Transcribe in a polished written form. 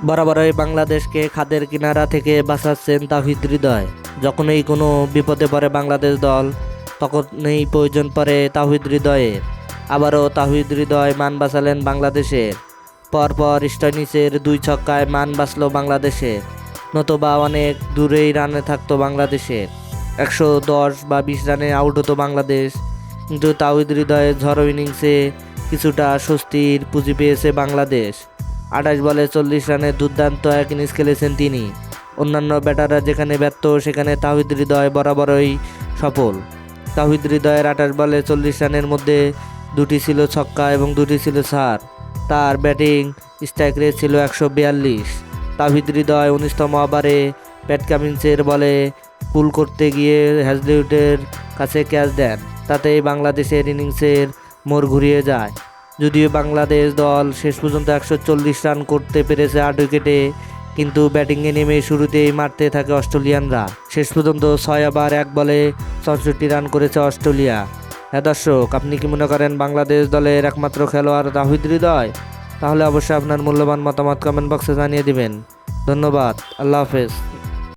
বরাবরই বাংলাদেশকে খাদের কিনারা থেকে বাঁচাচ্ছেন তাওহিদ হৃদয়। যখনই কোনো বিপদে পড়ে বাংলাদেশ দল, তখনই প্রয়োজন পড়ে তাওহিদ হৃদয়ের। আবারও তাওহিদ হৃদয় মান বাঁচালেন বাংলাদেশের। পরপর স্টোইনিসের 2 ছক্কায় মান বাঁচল বাংলাদেশের, নতুবা অনেক দূরেই রানে থাকতো বাংলাদেশের। 110 বা 20 রানে আউট হতো বাংলাদেশ। কিন্তু তাওহিদ হৃদয়ের ঝড়ো ইনিংসে কিছুটা স্বস্তির পুঁজি পেয়েছে বাংলাদেশ। 28 বলে 40 রানে দুর্দান্ত এক ইনিংস খেলেছেন তিনি। অন্যান্য ব্যাটাররা যেখানে ব্যর্থ, সেখানে তাওহিদ হৃদয় বরাবরই সফল। তাওহিদ হৃদয়ের 28 বলে 40 রানের মধ্যে 2টি ছিল ছক্কা এবং 2টি ছিল চার। তার ব্যাটিং স্ট্রাইক রেট ছিল 142। তাওহিদ হৃদয় 19তম ওভারে প্যাট কামিন্সের বলে পুল করতে গিয়ে হ্যাজলিউডের কাছে ক্যাচ দেন। তাতেই বাংলাদেশের ইনিংসের মোড় ঘুরিয়ে যায়। যদিও বাংলাদেশ দল শেষ পর্যন্ত 140 রান করতে পেরেছে 8 উইকেটে, কিন্তু ব্যাটিংয়ে নেমে শুরুতেই মারতে থাকে অস্ট্রেলিয়ানরা। শেষ পর্যন্ত 6 ওভার 1 বলে 64 রান করেছে অস্ট্রেলিয়া। হ্যাঁ দর্শক, আপনি কি মনে করেন বাংলাদেশ দলের একমাত্র খেলোয়াড় তাওহিদ হৃদয়? তাহলে অবশ্যই আপনার মূল্যবান মতামত কমেন্ট বক্সে জানিয়ে দিবেন। ধন্যবাদ। আল্লাহ হাফেজ।